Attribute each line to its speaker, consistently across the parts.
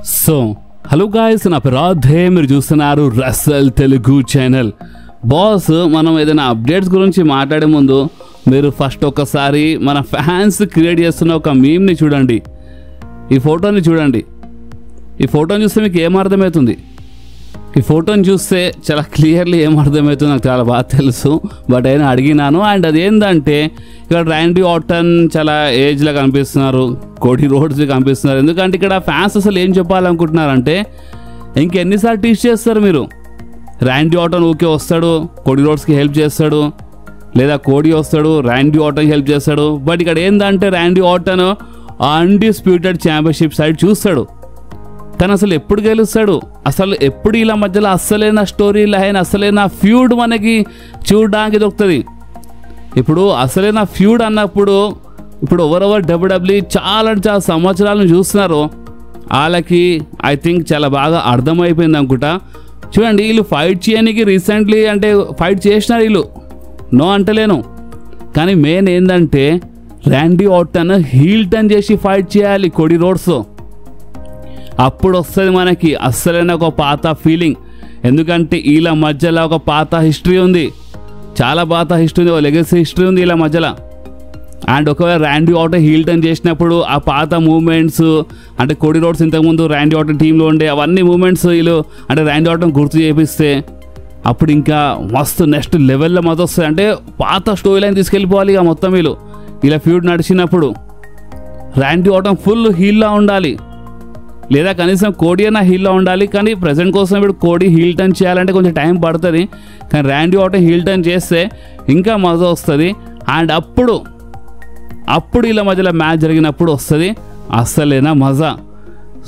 Speaker 1: So hello guys, నా పేరు రాధే, మీరు చూస్తున్నారు రసల్ తెలుగు ఛానల్. బాస్, మనం ఏదైనా అప్డేట్స్ గురించి మాట్లాడే ముందు మీరు ఫస్ట్ ఒకసారి మన ఫ్యాన్స్ క్రియేట్ చేస్తున్న ఒక మీమ్ని చూడండి. ఈ ఫోటోని చూడండి. ఈ ఫోటోని చూస్తే మీకు ఏం అర్థమవుతుంది? ఈ ఫోటోని చూస్తే చాలా క్లియర్లీ ఏం అర్థమవుతుంది నాకు చాలా బాగా తెలుసు, బట్ అయినా అడిగినాను. అండ్ అదేంటంటే ఇక్కడ ర్యాండీ ఆర్టన్ చాలా ఏజ్లో కనిపిస్తున్నారు, కోడి రోడ్స్ కనిపిస్తున్నారు. ఎందుకంటే ఇక్కడ ఫ్యాన్స్ అసలు ఏం చెప్పాలనుకుంటున్నారంటే, ఇంకెన్నిసార్లు టీచ్ చేస్తారు మీరు? ర్యాండీ ఆర్టన్ ఊకే వస్తాడు, కోడి రోడ్స్కి హెల్ప్ చేస్తాడు, లేదా కోడి వస్తాడు ర్యాండీ ఆర్టన్కి హెల్ప్ చేస్తాడు. బట్ ఇక్కడ ఏంటంటే Randy Orton undisputed championship side చూస్తాడు, కానీ అసలు ఎప్పుడు గెలుస్తాడు? అసలు ఎప్పుడు ఇలా మధ్యలో అస్సలైన స్టోరీ లైన్, అసలైన ఫ్యూడ్ మనకి చూడడానికి దొరుకుతుంది. ఇప్పుడు అసలైన ఫ్యూడ్ అన్నప్పుడు ఇప్పుడు ఎవరెవరు డబ్ల్యూడబ్ల్యూఈ చాలా సంవత్సరాలను చూస్తున్నారు, వాళ్ళకి ఐ థింక్ చాలా బాగా అర్థమైపోయింది అనుకుంటా. చూడండి, వీళ్ళు ఫైట్ చేయడానికి రీసెంట్లీ అంటే ఫైట్ చేసినారు వీళ్ళు, నో అంటలేను. కానీ మెయిన్ ఏంటంటే ర్యాండీ ఆర్టన్ హీల్ టర్న్ చేసి ఫైట్ చేయాలి కోడి రోడ్స్. అప్పుడు వస్తుంది మనకి అస్సలైన ఒక పాత ఫీలింగ్. ఎందుకంటే వీళ్ళ మధ్యలో ఒక పాత హిస్టరీ ఉంది, చాలా పాత హిస్టరీ ఉంది, ఒక లెగసీ హిస్టరీ ఉంది వీళ్ళ మధ్యలో. అండ్ ఒకవేళ ర్యాండీ ఆర్టన్ హీల్ టర్న్ చేసినప్పుడు ఆ పాత మూమెంట్స్, అంటే కోడి రోడ్స్ ఇంతకుముందు ర్యాండీ ఆర్టన్ టీంలో ఉండే అవన్నీ మూమెంట్స్ వీళ్ళు అంటే ర్యాండీ ఆర్టన్ గుర్తు చేపిస్తే అప్పుడు ఇంకా మస్తు నెక్స్ట్ లెవెల్లో మొదలు వస్తుంది. అంటే పాత స్టోరీ లైన్ తీసుకెళ్ళిపోవాలి ఇక మొత్తం వీళ్ళు. ఇలా ఫ్యూడ్ నడిచినప్పుడు ర్యాండీ ఆర్టన్ ఫుల్ హీల్లా ఉండాలి, లేదా కనీసం కోడి అయినా హీల్లో ఉండాలి. కానీ ప్రజెంట్ కోసం ఇప్పుడు కోడి హీల్ టర్న్ చేయాలంటే కొంచెం టైం పడుతుంది, కానీ ర్యాండీ ఆర్టన్ హీల్ టర్న్ చేస్తే ఇంకా మజా వస్తుంది. అండ్ అప్పుడు వీళ్ళ మధ్యలో మ్యాచ్ జరిగినప్పుడు వస్తుంది అస్సలేనా మజా.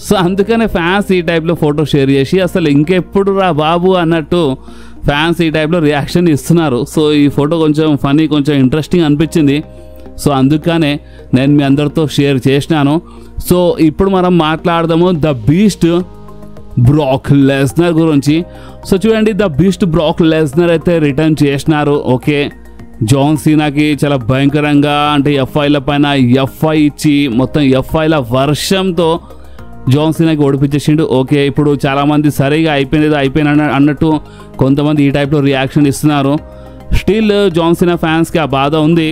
Speaker 1: సో అందుకనే ఫ్యాన్స్ ఈ టైప్లో ఫోటో షేర్ చేసి అసలు ఇంకెప్పుడు రా బాబు అన్నట్టు ఫ్యాన్స్ ఈ టైప్లో రియాక్షన్ ఇస్తున్నారు. సో ఈ ఫోటో కొంచెం ఫనీ, కొంచెం ఇంట్రెస్టింగ్ అనిపించింది. సో అందుకనే నేను మీ అందరితో షేర్ చేసినాను. సో ఇప్పుడు మనం మాట్లాడదాము ద బీస్ట్ బ్రాక్ లెస్నర్ గురించి. సో చూడండి, ద బీస్ట్ బ్రాక్ లెస్నర్ అయితే రిటర్న్ చేసినారు. ఓకే, జాన్ సీనాకి చాలా భయంకరంగా అంటే ఎఫ్ఐల పైన ఎఫ్ఐ ఇచ్చి మొత్తం ఎఫ్ఐల వర్షంతో జాన్ సీనాకి ఓడిపించేసిండు. ఓకే, ఇప్పుడు చాలామంది సరిగా అయిపోయింది అన్నట్టు కొంతమంది ఈ టైప్లో రియాక్షన్ ఇస్తున్నారు. స్టిల్ జాన్ సీనా ఫ్యాన్స్కి ఆ బాధ ఉంది.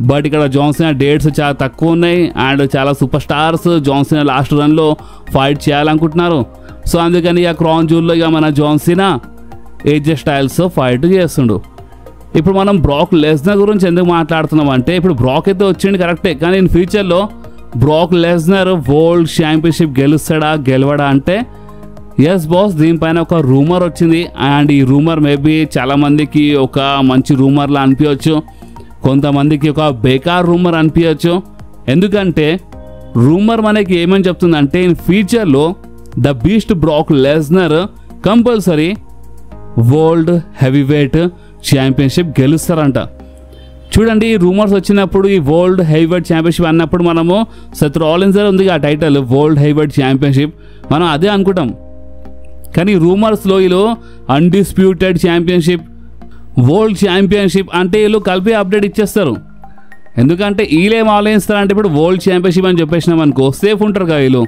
Speaker 1: బట్ ఇక్కడ జాన్ సీనా డేట్స్ చాలా తక్కువ ఉన్నాయి అండ్ చాలా super stars John Cena last రన్లో ఫైట్ చేయాలనుకుంటున్నారు. సో అందుకని ఇక క్రౌన్ జూల్లో ఇక మన John Cena AJ Styles fight చేస్తుండు. ఇప్పుడు మనం బ్రాక్ లెస్నర్ గురించి ఎందుకు మాట్లాడుతున్నాం అంటే, ఇప్పుడు బ్రాక్ అయితే వచ్చింది కరెక్టే, కానీ ఇన్ ఫ్యూచర్లో బ్రాక్ లెస్నర్ వరల్డ్ ఛాంపియన్షిప్ గెలవడా అంటే ఎస్ బాస్, దీనిపైన ఒక రూమర్ వచ్చింది. అండ్ ఈ రూమర్ మేబీ చాలామందికి ఒక మంచి రూమర్లా అనిపించవచ్చు, కొంతమందికి ఒక బేకార్ రూమర్ అనిపించవచ్చు. ఎందుకంటే రూమర్ మనకి ఏమని చెప్తుందంటే, ఇన్ ఫ్యూచర్లో the beast Brock Lesnar compulsory world heavyweight championship గెలుస్తారంట. చూడండి, ఈ రూమర్స్ వచ్చినప్పుడు ఈ వరల్డ్ హెవీవెయిట్ ఛాంపియన్షిప్ అన్నప్పుడు మనము సెత్ రాలిన్స్ ఉంది ఆ టైటిల్ వరల్డ్ హెవీవెయిట్ ఛాంపియన్షిప్, మనం అదే అనుకుంటాం. కానీ రూమర్స్లో వీళ్ళు అన్డిస్ప్యూటెడ్ ఛాంపియన్షిప్, వరల్డ్ ఛాంపియన్షిప్ అంటే వీళ్ళు కలిపి అప్డేట్ ఇచ్చేస్తారు. ఎందుకంటే వీళ్ళేం ఆలోచిస్తారంటే, ఇప్పుడు వరల్డ్ ఛాంపియన్షిప్ అని చెప్పేసినాం అనుకో సేఫ్ ఉంటారు కదా వీళ్ళు.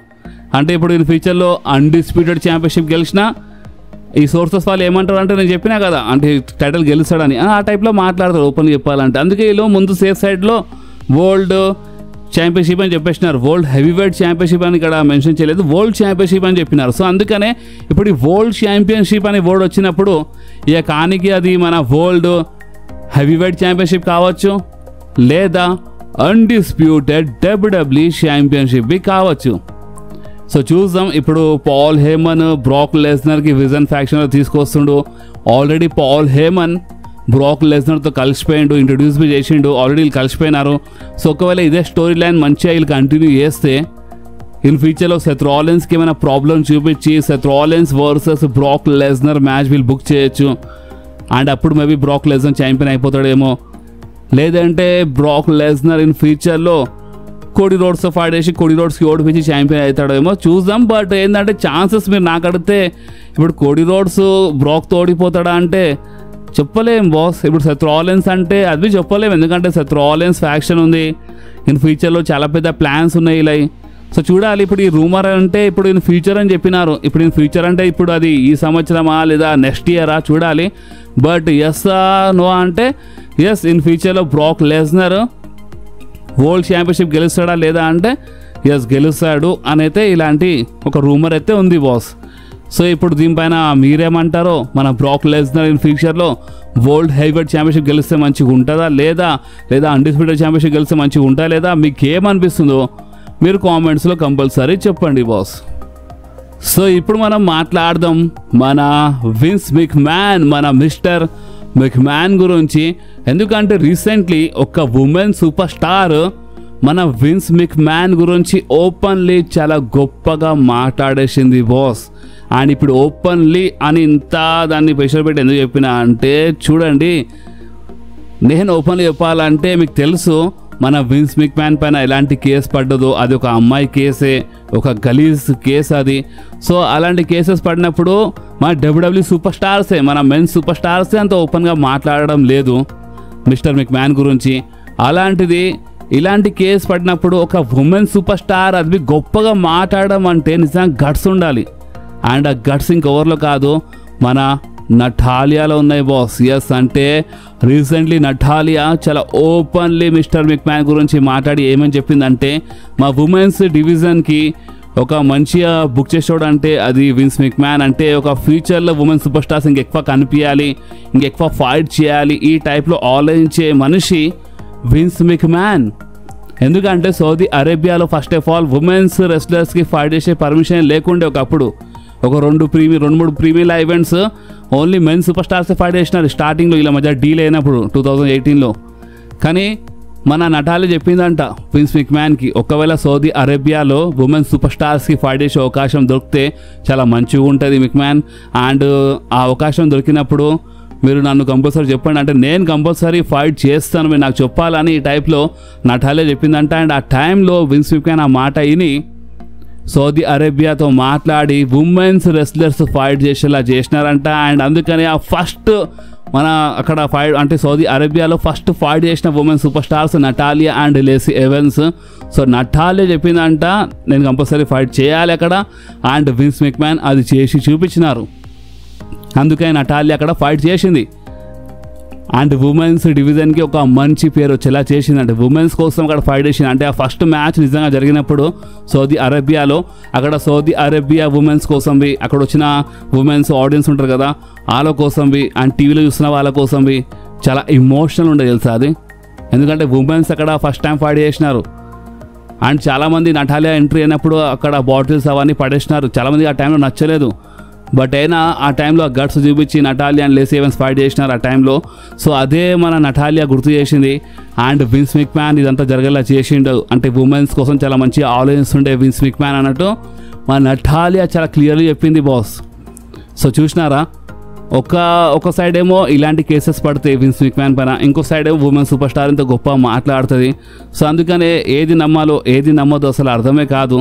Speaker 1: అంటే ఇప్పుడు ఈ ఫ్యూచర్లో అన్డిస్ప్యూటెడ్ ఛాంపియన్షిప్ గెలిచినా ఈ సోర్సెస్ వాళ్ళు ఏమంటారు అంటే, నేను చెప్పినా కదా అంటే టైటిల్ గెలుస్తాడని, ఆ టైప్లో మాట్లాడతారు ఓపెన్ చెప్పాలంటే. అందుకే వీళ్ళు ముందు సేఫ్ సైడ్లో వరల్డ్ ఛాంపియన్షిప్ అని చెప్పేసినారు, వరల్డ్ హెవీవెయిట్ ఛాంపియన్షిప్ అని ఇక్కడ మెన్షన్ చేయలేదు, వరల్డ్ ఛాంపియన్షిప్ అని చెప్పినారు. సో అందుకనే ఇప్పుడు ఈ వరల్డ్ ఛాంపియన్షిప్ అనే వర్డ్ వచ్చినప్పుడు ఇక కానికి అది మన వరల్డ్ హెవీవెయిట్ ఛాంపియన్షిప్ కావచ్చు, లేదా అన్డిస్ప్యూటెడ్ డబ్ల్యూడబ్ల్యూఈ ఛాంపియన్షిప్ కావచ్చు. సో చూద్దాం. ఇప్పుడు పాల్ హేమన్ బ్రాక్ లెస్నర్కి విజన్ ఫ్యాక్షన్లో తీసుకొస్తుండు. ఆల్రెడీ పాల్ హేమన్ బ్రాక్ లెస్నర్తో కలిసిపోయిండు, ఇంట్రడ్యూస్ చేసిండు, ఆల్రెడీ వీళ్ళు కలిసిపోయినారు. సో ఒకవేళ ఇదే స్టోరీ లైన్ మంచిగా వీళ్ళు కంటిన్యూ చేస్తే ఇన్ ఫ్యూచర్లో సెత్ రాలిన్స్కి ఏమైనా ప్రాబ్లం చూపించి Seth Rollins versus Brock Lesnar match వీళ్ళు బుక్ చేయొచ్చు. అండ్ అప్పుడు మేబీ బ్రాక్ లెస్నర్ ఛాంపియన్ అయిపోతాడేమో, లేదంటే బ్రాక్ లెస్నర్ ఇన్ ఫ్యూచర్లో కోడి రోడ్స్తో ఫైట్ చేసి కోడి రోడ్స్కి ఓడిపించి ఛాంపియన్ అవుతాడేమో చూద్దాం. బట్ ఏంటంటే ఛాన్సెస్ మీరు నాకు అడిగితే ఇప్పుడు కోడి రోడ్స్ బ్రాక్తో ఓడిపోతాడా అంటే చెప్పలేం బాస్. ఇప్పుడు సెత్ రాలిన్స్ అంటే అది చెప్పలేము, ఎందుకంటే సెత్ రాలిన్స్ ఫ్యాక్షన్ ఉంది, ఇన్ ఫ్యూచర్లో చాలా పెద్ద ప్లాన్స్ ఉన్నాయి ఇలా. సో చూడాలి ఇప్పుడు ఈ రూమర్ అంటే ఇప్పుడు ఇన్ ఫ్యూచర్ అని చెప్పినారు. ఇప్పుడు ఇన్ ఫ్యూచర్ అంటే ఇప్పుడు అది ఈ సంవత్సరమా లేదా నెక్స్ట్ ఇయరా చూడాలి. బట్ ఎస్ నో అంటే ఎస్, ఇన్ ఫ్యూచర్లో బ్రాక్ లెస్నర్ వరల్డ్ ఛాంపియన్షిప్ గెలుస్తాడా లేదా అంటే ఎస్ గెలుస్తాడు అనైతే ఇలాంటి ఒక రూమర్ అయితే ఉంది బాస్. సో ఇప్పుడు దీనిపైన మీరేమంటారో, మన బ్రాక్ లెస్నర్ ఇన్ ఫ్యూచర్లో వరల్డ్ హెవీవెయిట్ ఛాంపియన్షిప్ గెలిస్తే మంచిగా ఉంటుందా లేదా అన్డిస్ప్యూటెడ్ ఛాంపియన్షిప్ గెలిస్తే మంచిగా ఉంటుందా లేదా మీకు ఏమనిపిస్తుందో మీరు కామెంట్స్లో కంపల్సరీ చెప్పండి బాస్. సో ఇప్పుడు మనం మాట్లాడదాం మన విన్స్ మెక్మ్యాన్, మన మిస్టర్ మెక్మ్యాన్ గురించి. ఎందుకంటే రీసెంట్లీ ఒక ఉమెన్ సూపర్ స్టార్ మన విన్స్ మెక్మ్యాన్ గురించి ఓపెన్లీ చాలా గొప్పగా మాట్లాడేసింది బాస్. అండ్ ఇప్పుడు ఓపెన్లీ అని ఇంత దాన్ని ప్రెషర్ పెట్టి ఎందుకు చెప్పినా అంటే చూడండి, నేను ఓపెన్లీ చెప్పాలంటే మీకు తెలుసు మన విన్స్ మెక్మ్యాన్ పైన ఎలాంటి కేసు పడ్డదో, అది ఒక అమ్మాయి కేసే, ఒక గలీజ్ కేసు అది. సో అలాంటి కేసెస్ పడినప్పుడు మన డబ్ల్యూడబ్ల్యూ సూపర్ స్టార్సే, మన మెన్స్ సూపర్ స్టార్సే అంత ఓపెన్గా మాట్లాడడం లేదు మిస్టర్ మెక్మ్యాన్ గురించి. అలాంటిది ఇలాంటి కేసు పడినప్పుడు ఒక ఉమెన్ సూపర్ స్టార్ అది గొప్పగా మాట్లాడడం అంటే నిజంగా గట్స్ ఉండాలి. అండ్ ఆ గట్స్ ఇంకెవరిలో కాదు, మన నటాలియాలో ఉన్నాయి బాస్. ఎస్, అంటే రీసెంట్లీ నటాలియా చాలా ఓపెన్లీ మిస్టర్ మెక్మ్యాన్ గురించి మాట్లాడి ఏమని చెప్పిందంటే, మా ఉమెన్స్ డివిజన్కి ఒక మంచిగా బుక్ చేసేవాడు అంటే అది విన్స్ మెక్మ్యాన్. అంటే ఒక ఫ్యూచర్లో ఉమెన్ సూపర్ స్టార్స్ ఇంకెక్కువ కనిపించాలి, ఇంకెక్కువ ఫైట్ చేయాలి, ఈ టైప్లో ఆలోచించే మనిషి విన్స్ మెక్మ్యాన్. ఎందుకంటే సౌదీ అరేబియాలో ఫస్ట్ ఆఫ్ ఆల్ ఉమెన్స్ రెస్లర్స్కి ఫైట్ చేసే పర్మిషన్ లేకుండే. ఒకప్పుడు ఒక రెండు మూడు premier events only men super stars fight చేసినారు స్టార్టింగ్లో, ఇలా మధ్య డీల్ అయినప్పుడు 2018లో. కానీ మన నటాలి చెప్పిందంట విన్స్ మెక్మ్యాన్కి, ఒకవేళ సౌదీ అరేబియాలో ఉమెన్ సూపర్ స్టార్స్కి ఫైట్ చేసే అవకాశం దొరికితే చాలా మంచిగా ఉంటుంది మెక్మ్యాన్. అండ్ ఆ అవకాశం దొరికినప్పుడు మీరు నన్ను కంపల్సరీ చెప్పండి, అంటే నేను కంపల్సరీ ఫైట్ చేస్తాను, మీరు నాకు చెప్పాలని ఈ టైప్లో నటాలే చెప్పిందంట. అండ్ ఆ టైంలో విన్స్ మెక్మ్యాన్ ఆ మాట విని సౌదీ అరేబియాతో మాట్లాడి ఉమెన్స్ రెస్లర్స్ ఫైట్ చేసేలా చేసినారంట. అండ్ అందుకని ఆ ఫస్ట్ మన అక్కడ ఫైట్ అంటే సౌదీ అరేబియాలో ఫస్ట్ ఫైట్ చేసిన women super stars Natalya and Lacey Evans. So Natalya చెప్పిందంట నేను కంపల్సరీ ఫైట్ చేయాలి అక్కడ, అండ్ విన్స్ మెక్మ్యాన్ అది చేసి చూపించినారు. అందుకని నటాలియా అక్కడ ఫైట్ చేసింది అండ్ ఉమెన్స్ డివిజన్కి ఒక మంచి పేరు వచ్చేలా చేసింది. అంటే ఉమెన్స్ కోసం అక్కడ ఫైట్ చేసింది. అంటే ఆ ఫస్ట్ మ్యాచ్ నిజంగా జరిగినప్పుడు సౌదీ అరేబియాలో, అక్కడ సౌదీ అరేబియా ఉమెన్స్ కోసంవి, అక్కడ వచ్చిన ఉమెన్స్ ఆడియన్స్ ఉంటారు కదా వాళ్ళ కోసంవి, అండ్ టీవీలో చూసిన వాళ్ళ కోసంవి చాలా ఇమోషనల్ ఉండే తెలుసా అది. ఎందుకంటే ఉమెన్స్ అక్కడ ఫస్ట్ టైం ఫైట్ చేసినారు. అండ్ చాలామంది నటాలియా ఎంట్రీ అయినప్పుడు అక్కడ బాటిల్స్ అవన్నీ పడేసినారు, చాలామంది ఆ టైంలో నచ్చలేదు. బట్ అయినా ఆ టైంలో గట్స్ చూపించి Natalia and Lacey Evans fight చేసినారు ఆ టైంలో. సో అదే మన నటాలియా గుర్తు చేసింది. అండ్ విన్స్ మెక్మ్యాన్ ఇదంతా జరగేలా చేసిండు, అంటే ఉమెన్స్ కోసం చాలా మంచిగా ఆలోచిస్తుండే విన్స్ మెక్మ్యాన్ అన్నట్టు మన నటాలియా చాలా క్లియర్లీ చెప్పింది బాస్. సో చూసినారా, ఒక సైడ్ ఏమో ఇలాంటి కేసెస్ పడతాయి విన్స్ మెక్మ్యాన్ పైన, ఇంకో సైడ్ ఏమో ఉమెన్ సూపర్ స్టార్ ఇంత గొప్ప మాట్లాడుతుంది. సో అందుకనే ఏది నమ్మాలో ఏది నమ్మదో అసలు అర్థమే కాదు.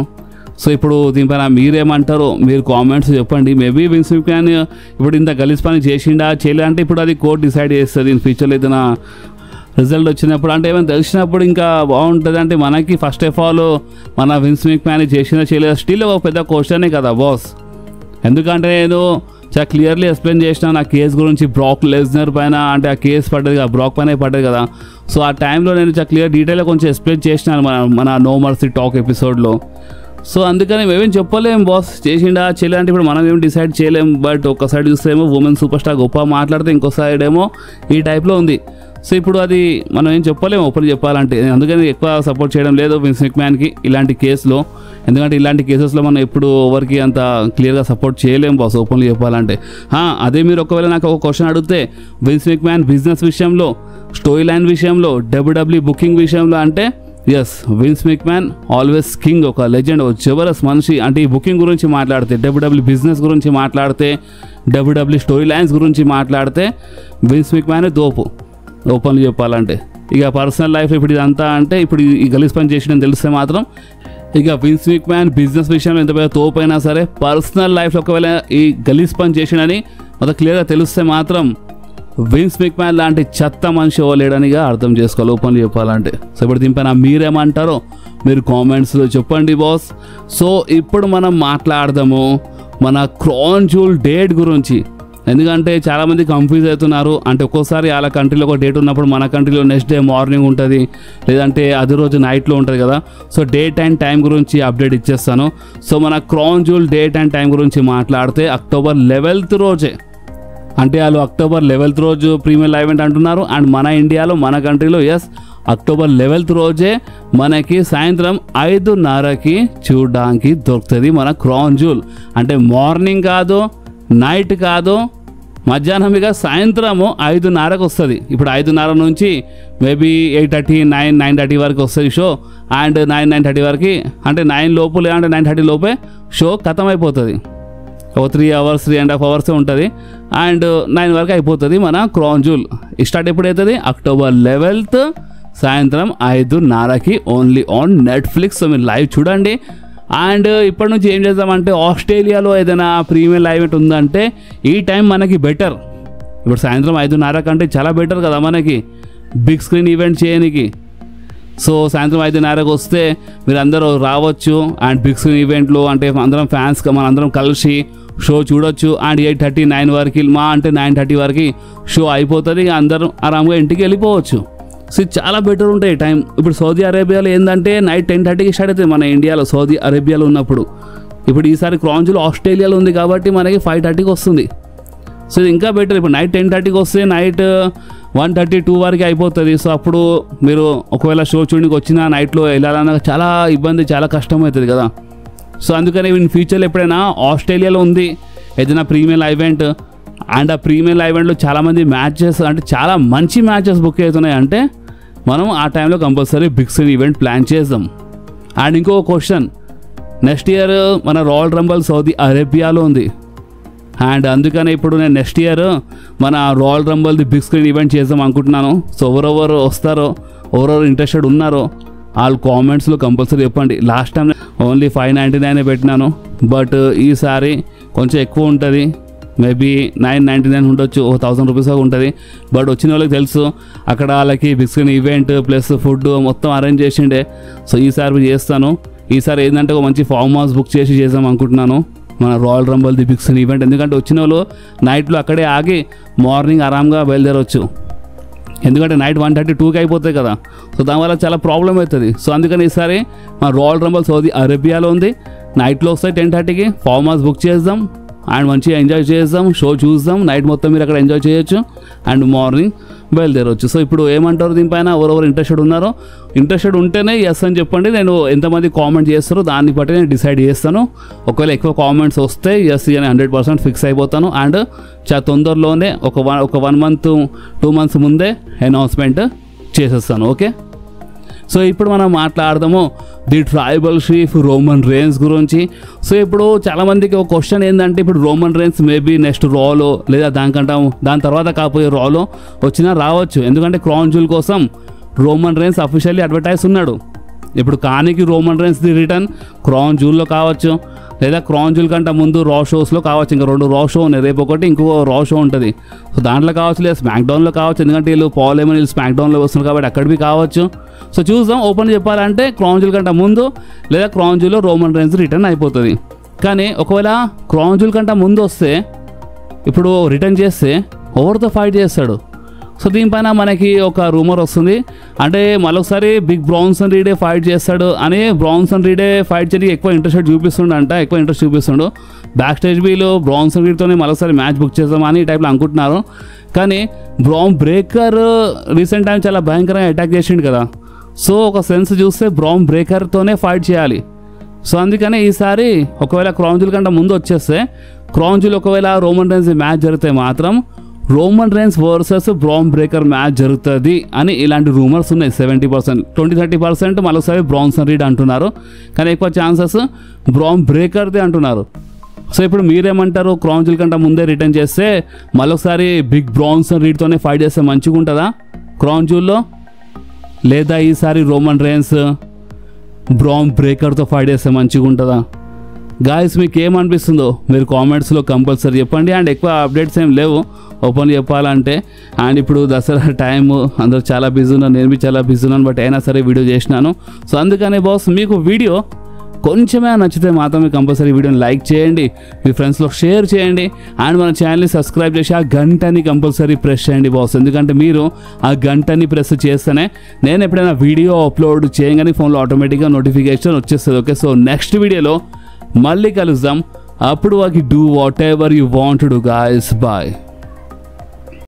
Speaker 1: సో ఇప్పుడు దీనిపైన మీరేమంటారో మీరు కామెంట్స్ చెప్పండి. మేబీ విన్స్ మెక్మ్యాన్ ఇప్పుడు ఇంత గలీజ్ పని చేసిండా చేయలే అంటే ఇప్పుడు అది కోర్ట్ డిసైడ్ చేస్తుంది. ఇన్ ఫ్యూచర్లో ఏదైనా రిజల్ట్ వచ్చినప్పుడు అంటే ఏమైనా తెలిసినప్పుడు ఇంకా బాగుంటుంది. అంటే మనకి ఫస్ట్ ఆఫ్ ఆల్ మన విన్స్ మెక్మ్యాన్ చేసిందా చేయలేదా స్టిల్ ఒక పెద్ద క్వశ్చనే కదా బాస్. ఎందుకంటే నేను చాలా క్లియర్లీ ఎక్స్ప్లెయిన్ చేసిన నా కేసు గురించి, బ్రాక్ లెస్నర్ పైన, అంటే ఆ కేసు పడ్డది కదా బ్రాక్ పైన పడ్డది కదా. సో ఆ టైంలో నేను చాలా క్లియర్ డీటెయిల్గా కొంచెం ఎక్స్ప్లెయిన్ చేసినాను మన నో మర్సీ టాక్ ఎపిసోడ్లో. సో అందుకని మేమేం చెప్పలేం బాస్ చేసిండా చేయలే అంటే ఇప్పుడు మనం ఏం డిసైడ్ చేయలేం. బట్ ఒక సైడ్ చూస్తే ఏమో ఉమెన్ సూపర్ స్టార్ గొప్ప మాట్లాడితే, ఇంకో సైడ్ ఏమో ఈ టైప్లో ఉంది. సో ఇప్పుడు అది మనం ఏం చెప్పలేము ఓపెన్ చెప్పాలంటే. అందుకని ఎక్కువ సపోర్ట్ చేయడం లేదు విన్స్ మెక్మ్యాన్కి ఇలాంటి కేసులో. ఎందుకంటే ఇలాంటి కేసెస్లో మనం ఎప్పుడు ఎవరికి అంత క్లియర్గా సపోర్ట్ చేయలేము బాస్ ఓపెన్లీ చెప్పాలంటే. అదే మీరు ఒకవేళ నాకు ఒక క్వశ్చన్ అడిగితే విన్స్ మెక్మ్యాన్ బిజినెస్ విషయంలో, స్టోరీ లైన్ విషయంలో, డబ్ల్యూడబ్ల్యూ బుకింగ్ విషయంలో అంటే yes Vince McMahon always king, ఒక లెజెండ్, ఒక జబర్దస్త్ మనిషి. అంటే ఈ బుకింగ్ గురించి మాట్లాడితే, డబ్ల్యూడబ్ల్యూ బిజినెస్ గురించి మాట్లాడితే, డబ్ల్యూడబ్ల్యూ స్టోరీ లైన్స్ గురించి మాట్లాడితే విన్స్ మెక్మ్యాన్ దోపు ఓపెన్లీ చెప్పాలంటే. ఇక పర్సనల్ లైఫ్ ఇప్పుడు ఇదంతా అంటే ఇప్పుడు ఈ గలీజ్ పని చేసిన తెలిస్తే మాత్రం ఇక విన్స్ మెక్మ్యాన్ బిజినెస్ విషయంలో ఎంత పెద్ద తోపైనా సరే పర్సనల్ లైఫ్లో ఒకవేళ ఈ గలీజ్ పని చేసినని మొత్తం క్లియర్గా తెలిస్తే మాత్రం విన్స్ మెక్మ్యాన్ లాంటి చెత్త మనిషి లేడనిగా అర్థం చేసుకోవాలి ఓపెన్లీ చెప్పాలంటే. సో ఇప్పుడు దీనిపైన మీరేమంటారో మీరు కామెంట్స్లో చెప్పండి బాస్. సో ఇప్పుడు మనం మాట్లాడదాము మన క్రౌన్ జ్యువెల్ డేట్ గురించి. ఎందుకంటే చాలామంది కన్ఫ్యూజ్ అవుతున్నారు. అంటే ఒక్కోసారి వాళ్ళ కంట్రీలో ఒక డేట్ ఉన్నప్పుడు మన కంట్రీలో నెక్స్ట్ డే మార్నింగ్ ఉంటుంది, లేదంటే అది రోజు నైట్లో ఉంటుంది కదా. సో డేట్ అండ్ టైం గురించి అప్డేట్ ఇచ్చేస్తాను. సో మన crown jewel date and time గురించి మాట్లాడితే October 11th రోజే, అంటే వాళ్ళు October 11th రోజు ప్రీమియర్ ఈవెంట్ అంటున్నారు. అండ్ మన ఇండియాలో మన కంట్రీలో October 11th రోజే మనకి సాయంత్రం 5:30కి చూడడానికి దొరుకుతుంది మన క్రౌన్ జ్యువెల్. అంటే మార్నింగ్ కాదు, నైట్ కాదు, మధ్యాహ్నం ఇక సాయంత్రము 5:30కి వస్తుంది. ఇప్పుడు 5:30 నుంచి మేబీ 8:30 9:30 వరకు వస్తుంది షో. అండ్ 9:30 వరకు అంటే 9 లోపు లేదంటే 9:30 లోపే షో ఖతం అయిపోతుంది. ఒక 3 hours 3.5 hours ఉంటుంది. అండ్ 9 వరకు అయిపోతుంది మన క్రౌన్ జ్యువెల్. స్టార్ట్ ఎప్పుడు అవుతుంది? October 11th సాయంత్రం 5:30కి ఓన్లీ ఆన్ నెట్ఫ్లిక్స్. సో మీరు లైవ్ చూడండి. అండ్ ఇప్పటి నుంచి ఏం చేద్దామంటే ఆస్ట్రేలియాలో ఏదైనా ప్రీమియర్ ఈవెంట్ ఉందంటే ఈ టైం మనకి బెటర్. ఇప్పుడు సాయంత్రం 5:30 కంటే చాలా బెటర్ కదా మనకి బిగ్ స్క్రీన్ ఈవెంట్ చేయడానికి. సో సాయంత్రం 5:30కి వస్తే మీరు అందరూ రావచ్చు. అండ్ బిగ్ స్క్రీన్ ఈవెంట్లు అంటే అందరం ఫ్యాన్స్గా మన అందరం కలిసి షో చూడొచ్చు. అండ్ 8:30 9 వరకు మా అంటే 9:30 వరకు షో అయిపోతుంది. అందరం ఆరాంగా ఇంటికి వెళ్ళిపోవచ్చు. సో చాలా బెటర్ ఉంటాయి టైం. ఇప్పుడు సౌదీ అరేబియాలో ఏంటంటే నైట్ 10:30కి స్టార్ట్ అవుతుంది మన ఇండియాలో సౌదీ అరేబియాలో ఉన్నప్పుడు. ఇప్పుడు ఈసారి క్రౌన్ జ్యువెల్ ఆస్ట్రేలియాలో ఉంది కాబట్టి మనకి 5:30కి వస్తుంది. సో ఇది ఇంకా బెటర్. ఇప్పుడు నైట్ 10:30కి వస్తే నైట్ 1:30 2 వరకు అయిపోతుంది. సో అప్పుడు మీరు ఒకవేళ షో చూడడానికి వచ్చినా నైట్లో వెళ్ళాలన్నా చాలా ఇబ్బంది, చాలా కష్టం అవుతుంది కదా. సో అందుకని ఇన్ ఫ్యూచర్లో ఎప్పుడైనా ఆస్ట్రేలియాలో ఉంది ఏదైనా ప్రీమియర్ ఈవెంట్, అండ్ ఆ ప్రీమియర్ ఈవెంట్లో చాలామంది మ్యాచెస్ అంటే చాలా మంచి మ్యాచెస్ బుక్ అవుతున్నాయి అంటే మనం ఆ టైంలో compulsory big screen event plan చేద్దాం. అండ్ ఇంకో క్వశ్చన్, నెక్స్ట్ ఇయర్ మన రాయల్ రంబల్ సౌదీ అరేబియాలో ఉంది. అండ్ అందుకనే ఇప్పుడు నేను నెక్స్ట్ ఇయర్ మన రాయల్ రంబల్ది బిగ్ స్క్రీన్ ఈవెంట్ చేద్దాం అనుకుంటున్నాను. సో ఎవరెవరు వస్తారో, ఎవరెవరు ఇంట్రెస్టెడ్ ఉన్నారో వాళ్ళు కామెంట్స్లో కంపల్సరీ చెప్పండి. లాస్ట్ టైం ఓన్లీ 599 పెట్టినాను, బట్ ఈసారి కొంచెం ఎక్కువ ఉంటుంది. మేబీ 999 ఉండొచ్చు, 1000 రూపీస్ ఉంటుంది. బట్ వచ్చిన వాళ్ళకి తెలుసు అక్కడ వాళ్ళకి big screen event plus food మొత్తం అరేంజ్ చేసిండే. సో ఈసారి చేస్తాను. ఈసారి ఏంటంటే ఒక మంచి ఫామ్ హౌస్ బుక్ చేసి చేద్దాం అనుకుంటున్నాను మన రాయల్ రంబల్ది బిగ్ స్క్రీన్ ఈవెంట్. ఎందుకంటే వచ్చిన వాళ్ళు నైట్లో అక్కడే ఆగి మార్నింగ్ ఆరాంగా బయలుదేరవచ్చు. ఎందుకంటే నైట్ 1:30 2కి అయిపోతాయి కదా. సో దానివల్ల చాలా ప్రాబ్లం అవుతుంది. సో అందుకని ఈసారి మన రాయల్ రంబల్ సౌదీ అరేబియాలో ఉంది. నైట్లో వస్తాయి 10:30కి. ఫామ్ హౌస్ బుక్ చేద్దాం అండ్ మంచిగా ఎంజాయ్ చేద్దాం, షో చూద్దాం. నైట్ మొత్తం మీరు అక్కడ ఎంజాయ్ చేయొచ్చు అండ్ మార్నింగ్ బయలుదేరవచ్చు. సో ఇప్పుడు ఏమంటారు దీనిపైన? ఎవరెవరు ఇంట్రెస్టెడ్ ఉన్నారో, ఇంట్రెస్టెడ్ ఉంటేనే ఎస్ అని చెప్పండి. నేను ఎంతమంది కామెంట్ చేస్తారో దాన్ని బట్టి నేను డిసైడ్ చేస్తాను. ఒకవేళ ఎక్కువ కామెంట్స్ వస్తే ఎస్ అని 100% ఫిక్స్ అయిపోతాను. అండ్ చాలా తొందరలోనే ఒక 1 month 2 months ముందే అనౌన్స్మెంట్ చేసేస్తాను. ఓకే, సో ఇప్పుడు మనం మాట్లాడదాము the tribal chief Roman rains గురించి. సో ఇప్పుడు చాలామందికి ఒక క్వశ్చన్ ఏంటంటే, ఇప్పుడు రోమన్ రేన్స్ మేబీ నెక్స్ట్ రాలో లేదా దాని తర్వాత కాకపోయే రాలో వచ్చినా రావచ్చు. ఎందుకంటే క్రౌన్ జ్యువెల్ కోసం రోమన్ రేన్స్ అఫీషియల్లీ అడ్వర్టైజ్ ఉన్నాడు. ఇప్పుడు కానికి రోమన్ రేన్స్ది రిటర్న్ క్రౌన్ జ్యువెల్లో కావచ్చు, లేదా క్రౌన్ జ్యువెల్ కంటే ముందు రా షోస్లో కావచ్చు. ఇంకా 2 రా షో ఉన్నాయి, రేపు ఒకటి ఇంకో రా షో ఉంటుంది. సో దాంట్లో కావచ్చు, లేదా స్మాక్ డౌన్లో కావచ్చు. ఎందుకంటే వీళ్ళు పాల్ ఏమని వీళ్ళు స్మాక్ డౌన్లో వస్తున్నారు కాబట్టి అక్కడికి కావచ్చు. సో చూద్దాం. ఓపెన్ చెప్పాలంటే క్రౌన్ జ్యువెల్ కంటే ముందు లేదా క్రౌన్ జ్యువెల్లో రోమన్ రేన్స్ రిటర్న్ అయిపోతుంది. కానీ ఒకవేళ క్రౌన్ జ్యువెల్ కంటే ముందు వస్తే, ఇప్పుడు రిటర్న్ చేస్తే ఎవరితో ఫైట్ చేస్తాడు? సో దీనిపైన మనకి ఒక రూమర్ వస్తుంది. అంటే మరొకసారి బిగ్ బ్రాన్సన్ రీడే ఫైట్ చేస్తాడు అని. బ్రాన్సన్ రీడే ఫైట్ చేయడానికి ఎక్కువ ఇంట్రెస్ట్ చూపిస్తుండు. బ్యాక్ స్టేజ్ వీళ్ళు బ్రాన్సన్ రీడ్తోనే మరొకసారి మ్యాచ్ బుక్ చేద్దామని ఈ టైప్లో అనుకుంటున్నారు. కానీ బ్రాన్ బ్రేకర్ రీసెంట్ టైం చాలా భయంకరంగా అటాక్ చేసిండు కదా. సో ఒక సెన్స్ చూస్తే బ్రాన్ బ్రేకర్తోనే ఫైట్ చేయాలి. సో అందుకనే ఈసారి ఒకవేళ క్రౌన్ జ్యువెల్ కంటే ముందు వచ్చేస్తే, క్రౌన్ జ్యువెల్ ఒకవేళ రోమన్ రేన్స్ మ్యాచ్ జరిగితే మాత్రం Roman rains versus bran breaker match జరుగుతుంది అని ఇలాంటి రూమర్స్ ఉన్నాయి. 70% 20-30% మరోసారి బ్రాన్సన్ రీడ్ అంటున్నారు. కానీ ఎక్కువ ఛాన్సెస్ బ్రాన్ బ్రేకర్దే అంటున్నారు. సో ఇప్పుడు మీరేమంటారు? క్రౌన్ జ్యువెల్ కంటే ముందే రిటర్న్ చేస్తే మరొకసారి బిగ్ బ్రాన్సన్ రీడ్తోనే ఫైట్ చేస్తే మంచిగా ఉంటుందా క్రౌన్ జ్యువెల్లో, లేదా ఈసారి రోమన్ రేన్స్ బ్రాన్ బ్రేకర్తో ఫైట్ చేస్తే మంచిగా ఉంటుందా? గాయస్ మీకు ఏమనిపిస్తుందో మీరు కామెంట్స్లో కంపల్సరీ చెప్పండి. అండ్ ఎక్కువ అప్డేట్స్ ఏం లేవు ఓపెన్ చెప్పాలంటే. అండ్ ఇప్పుడు దసరా టైము అందరూ చాలా బిజీ ఉన్నారు, నేను చాలా బిజీ ఉన్నాను, బట్ అయినా సరే వీడియో చేసినాను. సో అందుకనే బాస్ మీకు వీడియో కొంచెమే నచ్చితే మాత్రమే కంపల్సరీ వీడియోని లైక్ చేయండి, మీ ఫ్రెండ్స్లో షేర్ చేయండి, అండ్ మన ఛానల్ని సబ్స్క్రైబ్ చేసి ఆ గంటని కంపల్సరీ ప్రెస్ చేయండి బాస్. ఎందుకంటే మీరు ఆ గంటని ప్రెస్ చేస్తేనే నేను ఎప్పుడైనా వీడియో అప్లోడ్ చేయగానే ఫోన్లో ఆటోమేటిక్గా నోటిఫికేషన్ వచ్చేస్తుంది. ఓకే, సో నెక్స్ట్ వీడియోలో మళ్ళీ కలుద్దాం. అప్పుడు వాకి do whatever you want to do guys. Bye.